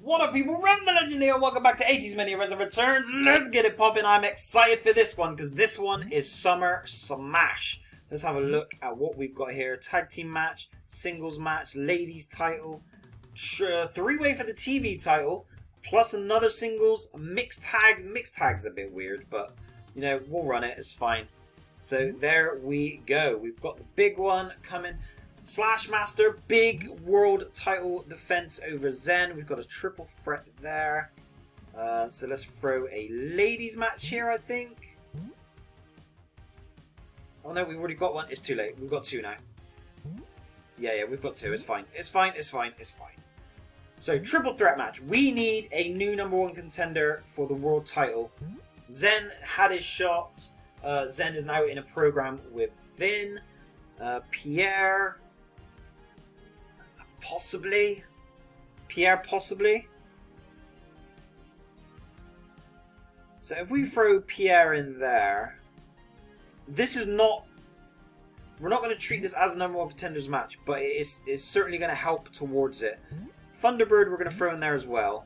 What up, people? Revan the Legend here. Welcome back to 80's Mania Returns. Let's get it popping. I'm excited for this one because this one is Summer Smash. Let's have a look at what we've got here. Tag team match, singles match, ladies title, three-way for the TV title, plus another singles, mixed tag. Mixed tag's a bit weird, but you know, we'll run it. It's fine. So there we go. We've got the big one coming. Slash Master, big world title defense over Zen. We've got a triple threat there. So let's throw a ladies match here, I think. Oh no, we've already got one. It's too late. We've got two now. Yeah, we've got two. It's fine. It's fine. It's fine. It's fine. So, triple threat match. We need a new #1 contender for the world title. Zen had his shot. Zen is now in a program with Finn. Pierre... Possibly. Pierre, possibly. So if we throw Pierre in there, this is not... We're not going to treat this as a #1 contenders match, but it's certainly going to help towards it. Thunderbird we're going to throw in there as well.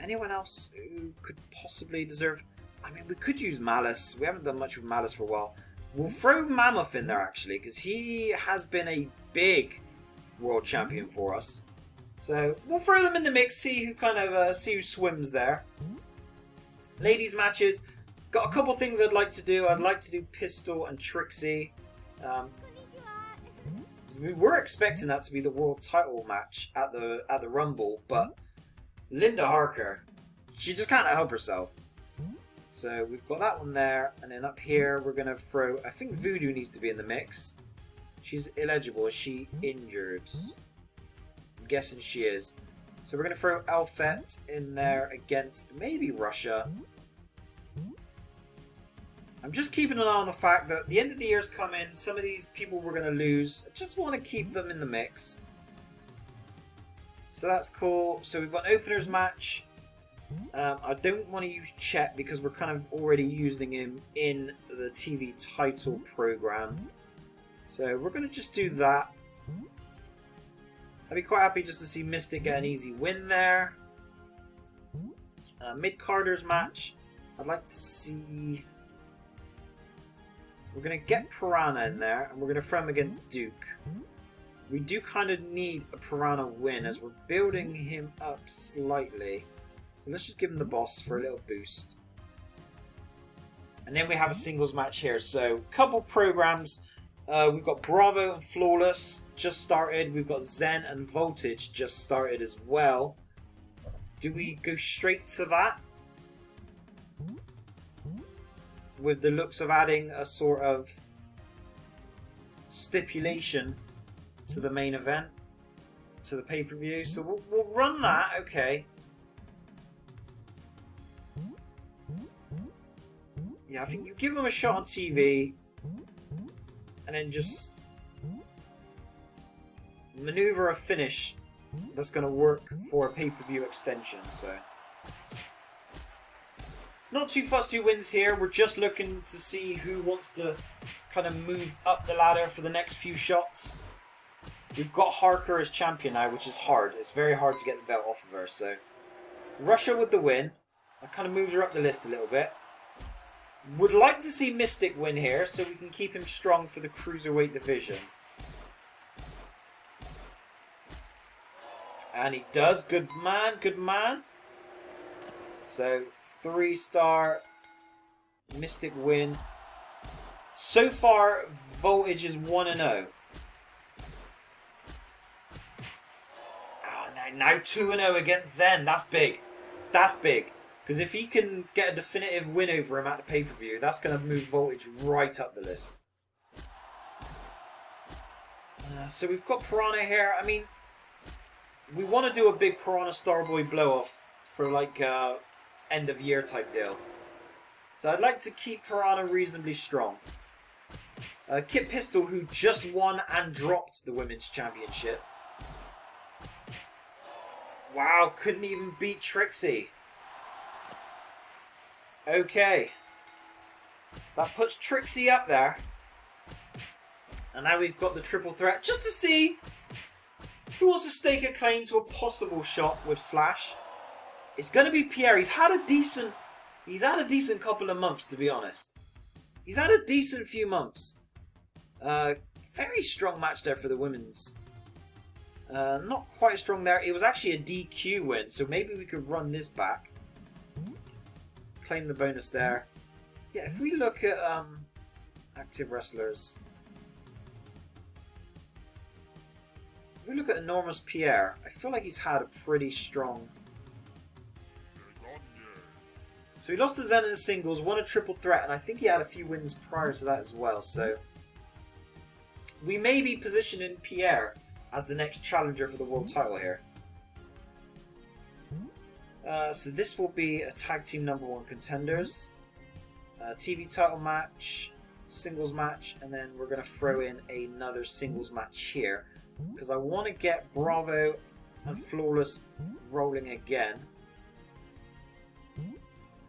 Anyone else who could possibly deserve... I mean, we could use Malice. We haven't done much with Malice for a while. We'll throw Mammoth in there, actually, because he has been a big world champion for us. So we'll throw them in the mix, see who kind of see who swims there. Ladies matches, got a couple things I'd like to do. I'd like to do Pistol and Trixie. We were expecting that to be the world title match at the Rumble, but Linda Harker, she just can't help herself. So we've got that one there, and then up here we're going to throw... I think Voodoo needs to be in the mix. She's illegible. Is she injured? I'm guessing she is. So we're going to throw Elfette in there against maybe Russia. I'm just keeping an eye on the fact that the end of the year's coming. Some of these people we're going to lose. I just want to keep them in the mix. So that's cool. So we've got an openers match. I don't want to use Chet because we're kind of already using him in the TV title program. So we're going to just do that. I'd be quite happy just to see Mystic get an easy win there. Mid-carders match. I'd like to see... We're going to get Piranha in there and we're going to throw him against Duke. We do kind of need a Piranha win as we're building him up slightly. So let's just give him the boss for a little boost. And then we have a singles match here. So, couple programs. We've got Bravo and Flawless just started. We've got Zen and Voltage just started as well. Do we go straight to that? With the looks of adding a sort of stipulation to the main event. To the pay-per-view. So we'll run that, okay. Yeah, I think you give them a shot on TV and then just maneuver a finish that's going to work for a pay-per-view extension. So, not too fussed who wins here. We're just looking to see who wants to kind of move up the ladder for the next few shots. We've got Harker as champion now, which is hard. It's very hard to get the belt off of her. So, Russia with the win. That kind of moves her up the list a little bit. Would like to see Mystic win here so we can keep him strong for the Cruiserweight division. And he does. Good man, good man. So, 3-star Mystic win. So far, Voltage is 1-0. Oh, now 2-0 against Zen. That's big. That's big. Because if he can get a definitive win over him at the pay-per-view, that's going to move Voltage right up the list. So we've got Piranha here. I mean, we want to do a big Piranha Starboy blow-off for like end of year type deal. So I'd like to keep Piranha reasonably strong. Kit Pistol, who just won and dropped the Women's Championship. Wow, couldn't even beat Trixie. Okay. That puts Trixie up there. And now we've got the triple threat just to see Who wants to stake a claim to a possible shot with Slash? It's going to be Pierre. He's had a decent couple of months, to be honest. He's had a decent few months. Very strong match there for the women's. Not quite strong there. It was actually a DQ win, so maybe we could run this back. Claim the bonus there. Yeah, if we look at active wrestlers. If we look at Enormous Pierre, I feel like he's had a pretty strong... So he lost to Zen in singles, won a triple threat, and I think he had a few wins prior to that as well, so... We may be positioning Pierre as the next challenger for the world title here. So this will be a tag team #1 contenders. TV title match, singles match, and then we're going to throw in another singles match here. Because I want to get Bravo and Flawless rolling again.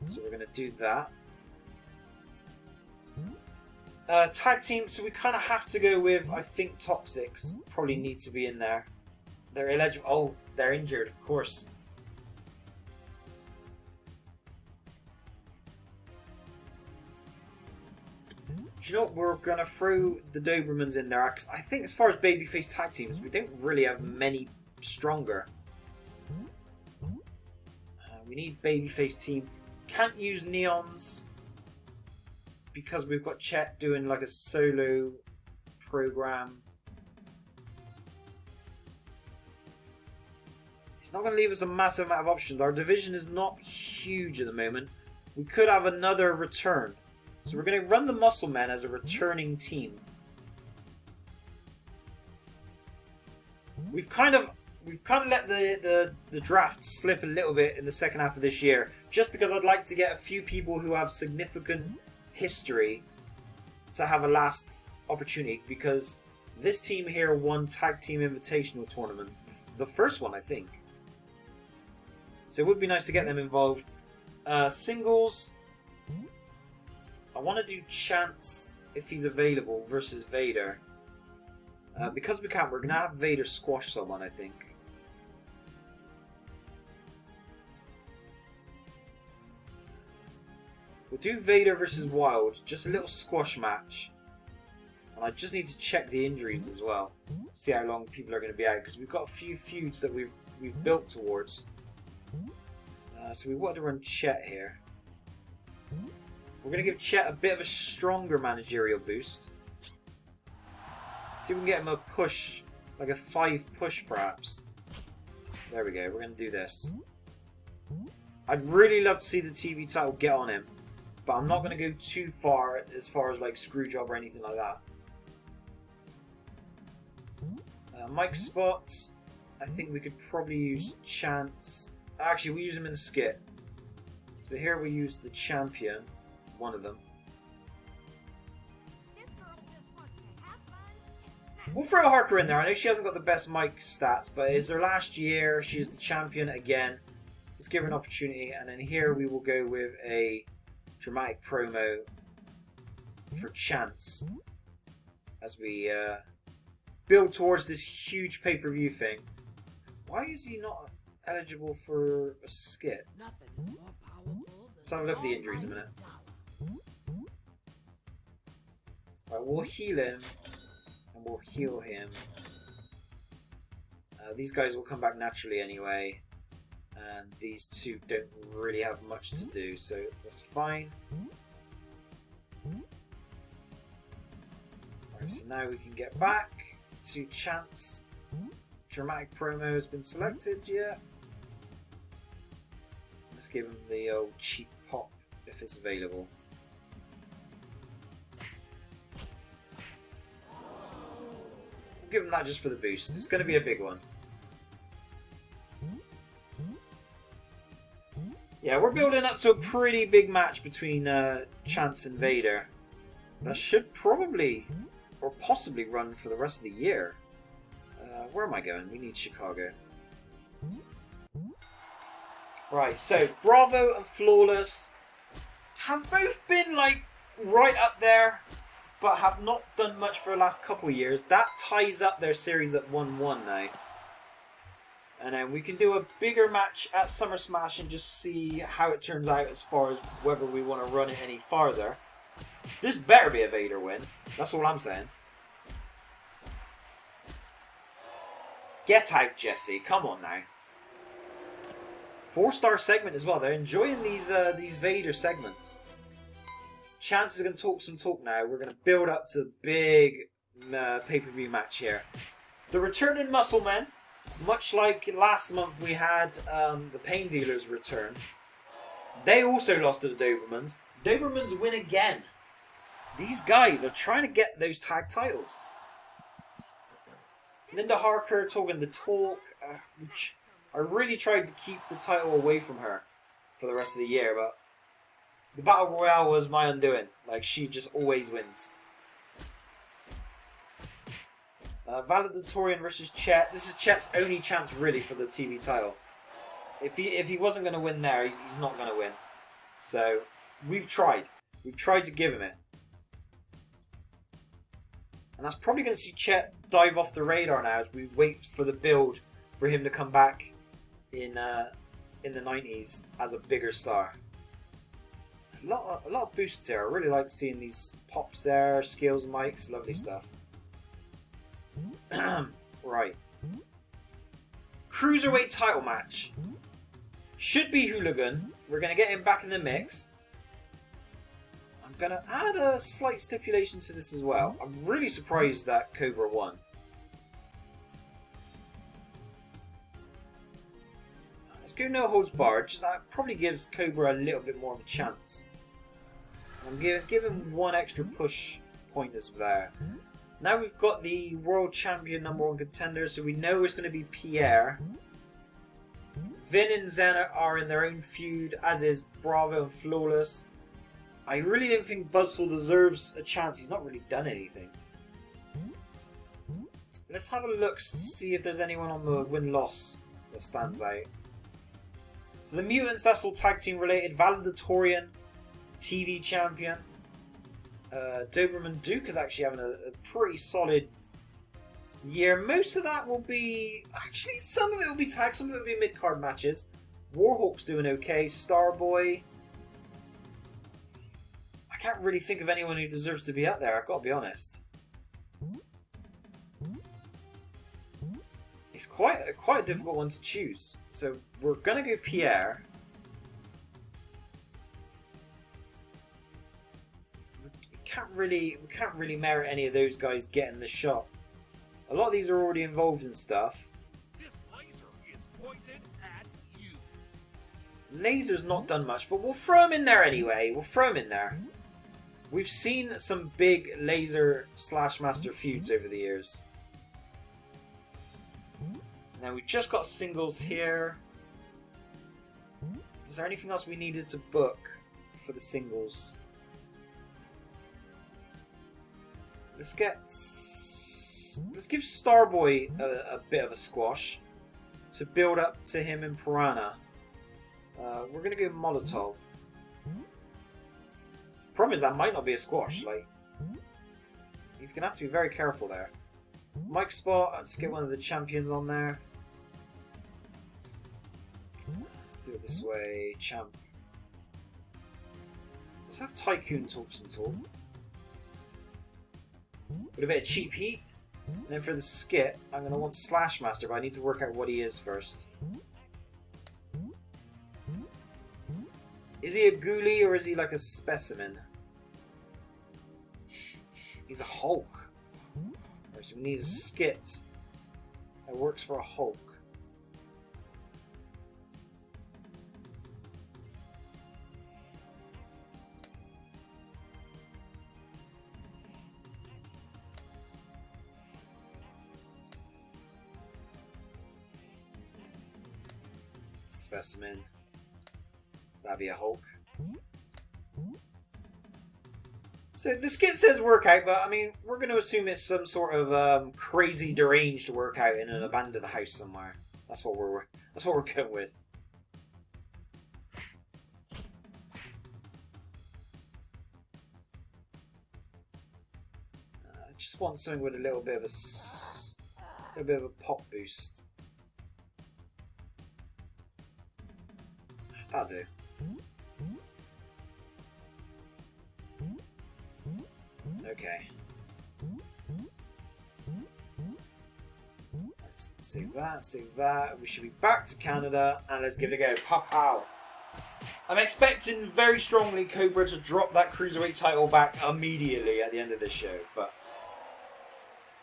So we're going to do that. Tag team, so we kind of have to go with, I think, Toxics probably needs to be in there. They're eligible. Oh, they're injured, of course. Do you know what? We're going to throw the Dobermans in there. Cause I think as far as babyface tag teams, we don't really have many stronger. We need babyface team. Can't use Neons because we've got Chet doing like a solo program. It's not going to leave us a massive amount of options. Our division is not huge at the moment. We could have another return. So we're going to run the Muscle Men as a returning team. We've kind of let the draft slip a little bit in the second half of this year, just because I'd like to get a few people who have significant history to have a last opportunity, because this team here won Tag Team Invitational Tournament. The first one, I think. So it would be nice to get them involved. Singles. I want to do Chance, if he's available, versus Vader. Because we can't, we're going to have Vader squash someone, I think. We'll do Vader versus Wild, just a little squash match. And I just need to check the injuries as well. See how long people are going to be out, because we've got a few feuds that we've built towards. So we wanted to run Chet here. We're going to give Chet a bit of a stronger managerial boost. See if we can get him a push, like a 5 push perhaps. There we go, we're going to do this. I'd really love to see the TV title get on him, but I'm not going to go too far as like Screwjob or anything like that. Mike spots, I think we could probably use Chance. Actually, we use him in Skit. So here we use the champion, one of them. We'll throw Harker in there. I know she hasn't got the best mic stats, but it's her last year. She's the champion again. Let's give her an opportunity. And then here we will go with a dramatic promo for Chance as we build towards this huge pay-per-view thing. Why is he not eligible for a skit? Let's have a look at the injuries a minute. Alright, we'll heal him. And we'll heal him. These guys will come back naturally anyway. And these two don't really have much to do, so that's fine. Alright, so now we can get back to Chance. Dramatic promo has been selected, yeah. Let's give him the old cheap pop if it's available. We'll give him that just for the boost. It's going to be a big one. Yeah, we're building up to a pretty big match between Chance and Vader. That should probably, or possibly, run for the rest of the year. Where am I going? We need Chicago. Right, so Bravo and Flawless have both been like right up there, but have not done much for the last couple of years. That ties up their series at 1-1 now. And then we can do a bigger match at Summer Smash and just see how it turns out as far as whether we want to run it any farther. This better be a Vader win. That's all I'm saying. Get out, Jesse. Come on now. 4-star segment as well. They're enjoying these Vader segments. Chance is going to talk some talk now. We're going to build up to the big pay-per-view match here. The returning Muscle Men. Much like last month we had the Pain Dealers return. They also lost to the Dobermans. Dobermans win again. These guys are trying to get those tag titles. Linda Harker talking the talk. I really tried to keep the title away from her for the rest of the year, but the Battle Royale was my undoing. Like, she just always wins. Valedictorian versus Chet. This is Chet's only chance really for the TV title. If he wasn't going to win there, he's not going to win. So we've tried. We've tried to give him it. And that's probably going to see Chet dive off the radar now as we wait for the build for him to come back in the 90s as a bigger star. A lot of boosts here. I really like seeing these pops there, skills, mics, lovely stuff. Right. Cruiserweight title match. Should be Hooligan. We're going to get him back in the mix. I'm going to add a slight stipulation to this as well. I'm really surprised that Cobra won. Let's go no holds barred. That probably gives Cobra a little bit more of a chance. I'm give him one extra push point as there. Now we've got the World Champion #1 contender, so we know it's going to be Pierre. Vin and Zen are in their own feud, as is Bravo and Flawless. I really don't think Buzzsaw deserves a chance. He's not really done anything. Let's have a look, see if there's anyone on the win-loss that stands out. So the Mutants, that's all tag team related. Valedictorian, TV champion. Doberman Duke is actually having a pretty solid year. Most of that will be... Actually, some of it will be tag, some of it will be mid-card matches. Warhawk's doing okay. Starboy. I can't really think of anyone who deserves to be up there, I've got to be honest. It's quite a difficult one to choose. So we're going to go Pierre. We can't really merit any of those guys getting the shot. A lot of these are already involved in stuff. This laser is pointed at you. Laser's not done much, but we'll throw him in there anyway. We'll throw him in there. We've seen some big Laser / Master feuds over the years. Now we've just got singles here. Is there anything else we needed to book for the singles? Let's give Starboy a bit of a squash to build up to him in Piranha. We're gonna go Molotov. The problem is that might not be a squash. Like, he's gonna have to be very careful there. Mike Spot. Let's get one of the champions on there. Let's do it this way, champ. Let's have Tycoon talk some talk. With a bit of cheap heat. And then for the skit, I'm going to want Slash Master, but I need to work out what he is first. Is he a ghoulie or is he like a specimen? He's a Hulk. Right, so we need a skit that works for a Hulk. Specimen. That'd be a Hulk. So the skit says workout, but I mean, we're going to assume it's some sort of crazy deranged workout in an abandoned house somewhere. That's what we're going with. I just want something with a little bit of a pop boost. That'll do. Okay. Let's save that, save that. We should be back to Canada, and let's give it a go. Pow pow. I'm expecting very strongly Cobra to drop that Cruiserweight title back immediately at the end of this show, but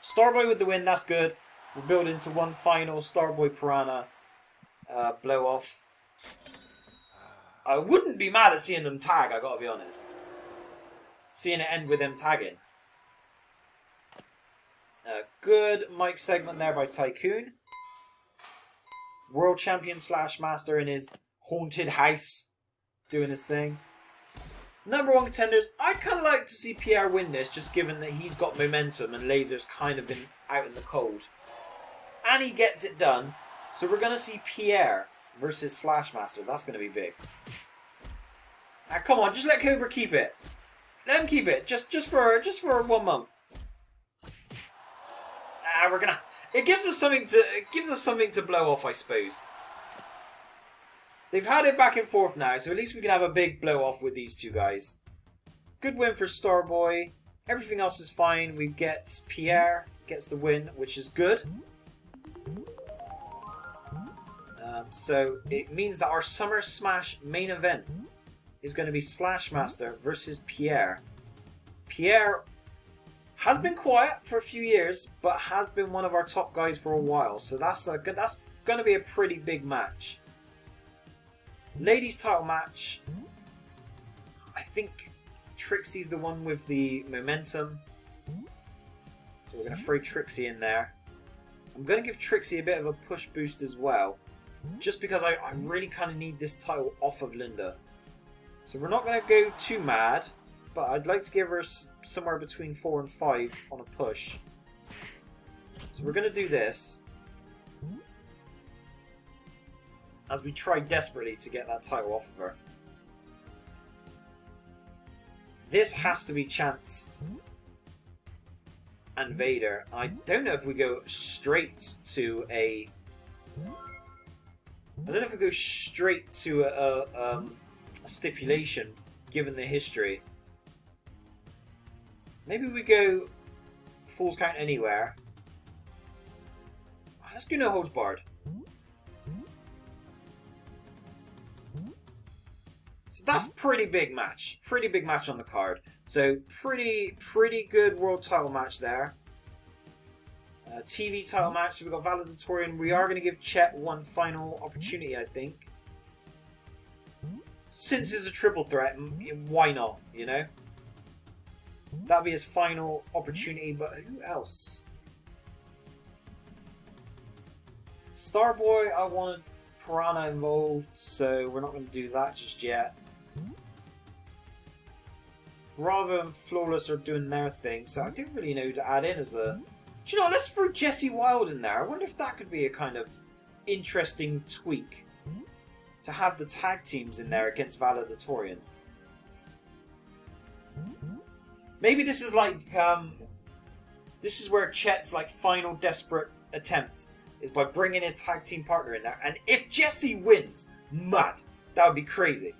Starboy with the win, that's good. We're building to one final Starboy Piranha blow off. I wouldn't be mad at seeing them tag, I gotta be honest. Seeing it end with them tagging. Good mic segment there by Tycoon. World Champion / Master in his haunted house doing his thing. Number 1 contenders. I'd kind of like to see Pierre win this, just given that he's got momentum and Laser's kind of been out in the cold. And he gets it done. So we're going to see Pierre versus / Master. That's going to be big. Come on, just let Cobra keep it. Let him keep it, just for 1 month. We're gonna. It gives us something to blow off, I suppose. They've had it back and forth now, so at least we can have a big blow off with these two guys. Good win for Starboy. Everything else is fine. We get Pierre gets the win, which is good. So it means that our Summer Smash main event is going to be / Master versus Pierre. Pierre has been quiet for a few years, but has been one of our top guys for a while. So that's going to be a pretty big match. Ladies title match. I think Trixie's the one with the momentum. So we're going to throw Trixie in there. I'm going to give Trixie a bit of a push boost as well. Just because I really kind of need this title off of Linda. So we're not going to go too mad. But I'd like to give her somewhere between 4 and 5 on a push. So we're going to do this. As we try desperately to get that title off of her. This has to be Chance and Vader. I don't know if we go straight to a... I don't know if we go straight to a stipulation, given the history. Maybe we go Falls Count Anywhere. Let's go No Holds Barred. So that's pretty big match. Pretty big match on the card. So pretty good world title match there. TV title match. So we've got Valedictorian. We are going to give Chet one final opportunity, I think. Since it's a triple threat, why not, you know? That'll be his final opportunity, but who else? Starboy, I wanted Piranha involved, so we're not going to do that just yet. Bravo and Flawless are doing their thing, so I don't really know who to add in as a... Do you know what, let's throw Jesse Wild in there. I wonder if that could be a kind of interesting tweak. To have the tag teams in there against Valedictorian. Maybe this is like, this is where Chet's like final desperate attempt is by bringing his tag team partner in there. And if Jesse wins, mad. That would be crazy.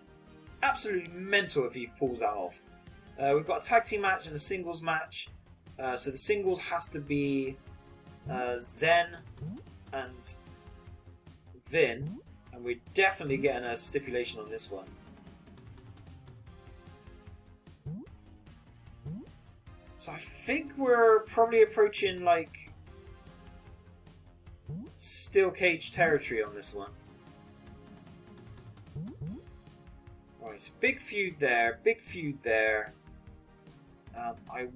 Absolutely mental if he pulls that off. We've got a tag team match and a singles match. So the singles has to be Zen and Vin. And we're definitely getting a stipulation on this one. So I think we're probably approaching like steel cage territory on this one. Right, so big feud there, big feud there. I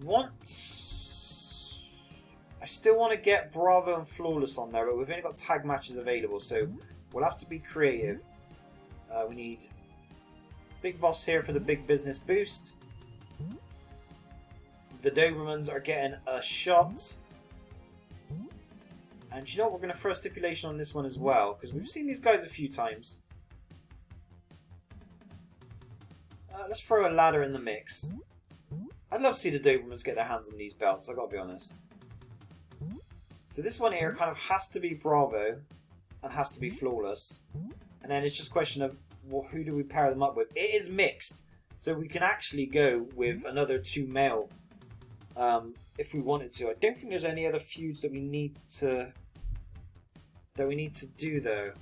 still want to get Bravo and Flawless on there, but we've only got tag matches available, so we'll have to be creative. We need Big Boss here for the big business boost. The Dobermans are getting a shot. And you know what? We're going to throw a stipulation on this one as well, because we've seen these guys a few times. Let's throw a ladder in the mix. I'd love to see the Dobermans get their hands on these belts, I gotta be honest. So this one here kind of has to be Bravo and has to be Flawless. And then it's just a question of who do we pair them up with? It is mixed, so we can actually go with another 2 male if we wanted to. I don't think there's any other feuds that we need to do though.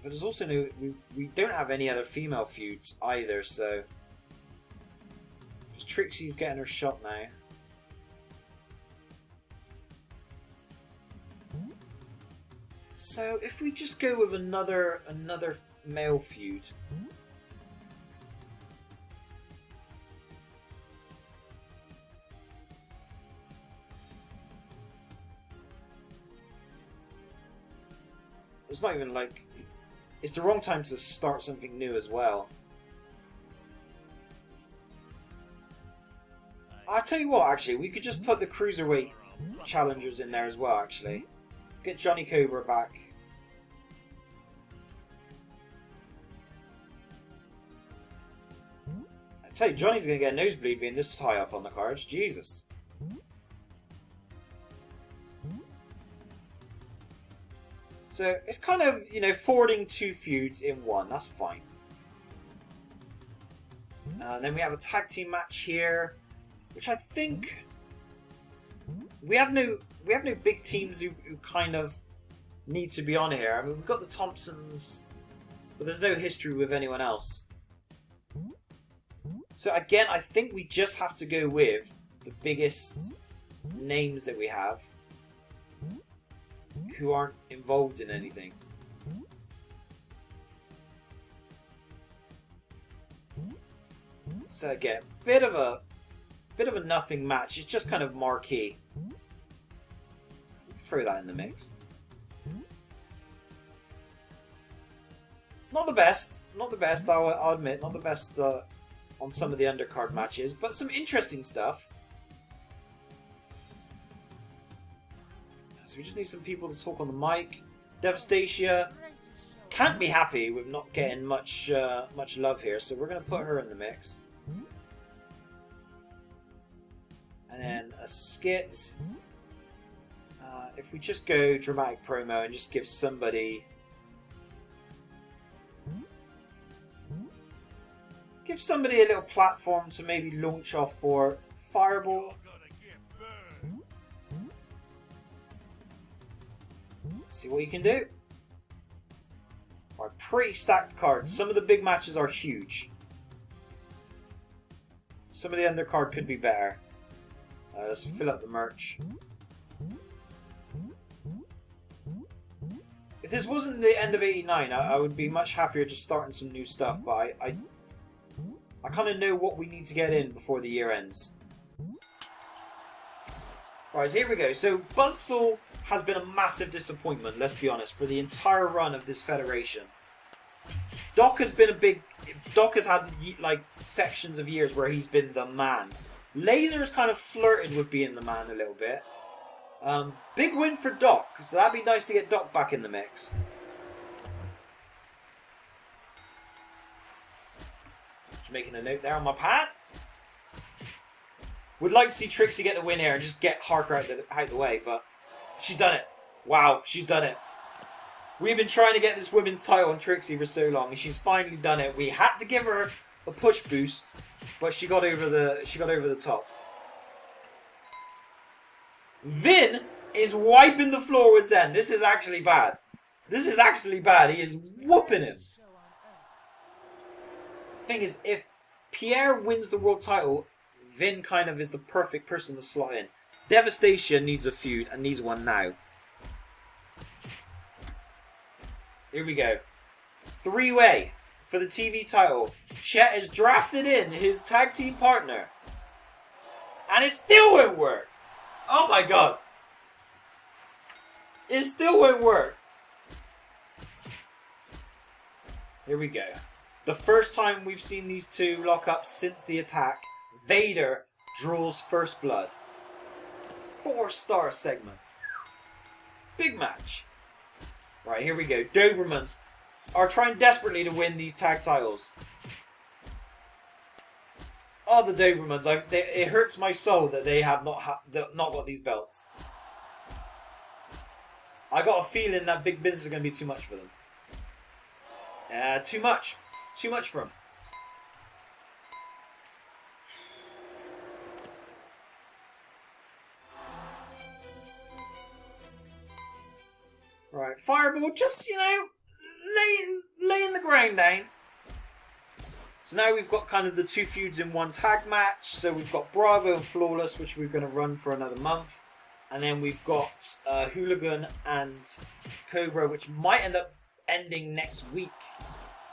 But there's also no, we don't have any other female feuds either, so Trixie's getting her shot now. So if we just go with another male feud. It's not even like, it's the wrong time to start something new as well. I'll tell you what, actually, we could just put the Cruiserweight challengers in there as well, actually. Get Johnny Cobra back. I tell you, Johnny's going to get a nosebleed being this high up on the cards. Jesus. So it's kind of, you know, forwarding 2 feuds in one. That's fine. And then we have a tag team match here, which I think we have no big teams who kind of need to be on here. I mean, we've got the Thompsons, but there's no history with anyone else. So again, I think we just have to go with the biggest names that we have who aren't involved in anything. So again, bit of a nothing match. It's just kind of marquee. Throw that in the mix. Not the best. Not the best, I'll admit. Not the best on some of the undercard matches, but some interesting stuff. So we just need some people to talk on the mic. Devastation can't be happy with not getting much love here, so we're going to put her in the mix. And then a skit. If we just go dramatic promo and just give somebody... Give somebody a little platform to maybe launch off for. Fireball. See what you can do. Alright, pretty stacked cards. Some of the big matches are huge. Some of the undercard could be better. Let's fill up the merch. If this wasn't the end of 89, I would be much happier just starting some new stuff, but I kind of know what we need to get in before the year ends. Right, so here we go. So Buzzsaw has been a massive disappointment, let's be honest, for the entire run of this federation. Doc has had like sections of years where he's been the man. Laser has kind of flirted with being the man a little bit. Big win for Doc, so that'd be nice to get Doc back in the mix. Just making a note there on my pad. Would like to see Trixie get the win here and just get Harker out the way, but she's done it. Wow, she's done it. We've been trying to get this women's title on Trixie for so long, and she's finally done it. We had to give her a push boost, but she got over the top. Vin is wiping the floor with Zen. This is actually bad. This is actually bad. He is whooping him. Thing is, if Pierre wins the world title, Vin kind of is the perfect person to slot in. Devastation needs a feud and needs one now. Here we go. 3-way for the TV title. Chet has drafted in his tag team partner. And it still won't work. Oh my god. It still won't work. Here we go. The first time we've seen these two lock up since the attack. Vader draws first blood. 4-star segment. Big match. Right, here we go. Dobermans are trying desperately to win these tag titles. Oh, the Dobermans. It hurts my soul that they have not got these belts. I got a feeling that big business is going to be too much for them. Too much. Too much for them. Right, Fireball, just, you know, laying the ground down. So now we've got kind of the two feuds in one tag match. So we've got Bravo and Flawless, which we're going to run for another month. And then we've got Hooligan and Cobra, which might end up ending next week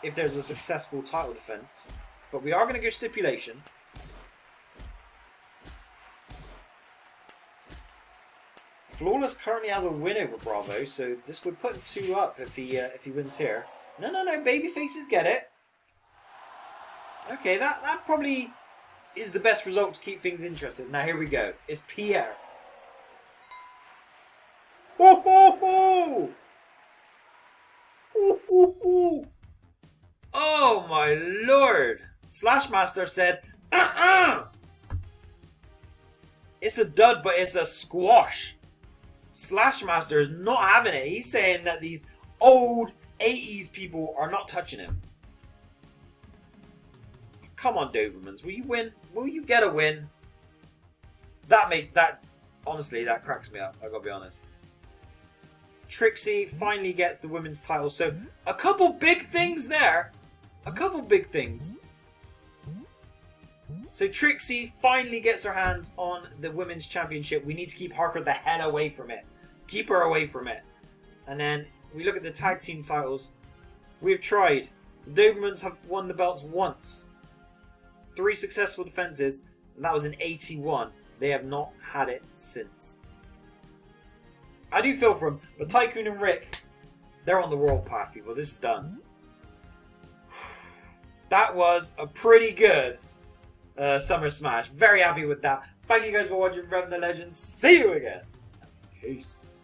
if there's a successful title defense. But we are going to go Stipulation. Flawless currently has a win over Bravo, so this would put him 2 up if he wins here. No, babyfaces get it. Okay, that probably is the best result to keep things interesting. Now here we go. It's Pierre. Ho ho ho! Ooh, ooh, ooh. Oh my lord! Slashmaster said, It's a dud, but it's a squash. Slashmaster is not having it. He's saying that these old 80s people are not touching him. Come on, Dobermans. Will you win? Will you get a win? Honestly, that cracks me up. I gotta be honest. Trixie finally gets the women's title. So, a couple big things there. A couple big things. So, Trixie finally gets her hands on the women's championship. We need to keep Harker the hell away from it. Keep her away from it. And then, we look at the tag team titles. We've tried. The Dobermans have won the belts once. 3 successful defenses. And that was in 81. They have not had it since. I do feel for them, but Tycoon and Rick, they're on the world path, people. This is done. That was a pretty good Summer Smash. Very happy with that. Thank you guys for watching Revan the Legend. See you again. Peace.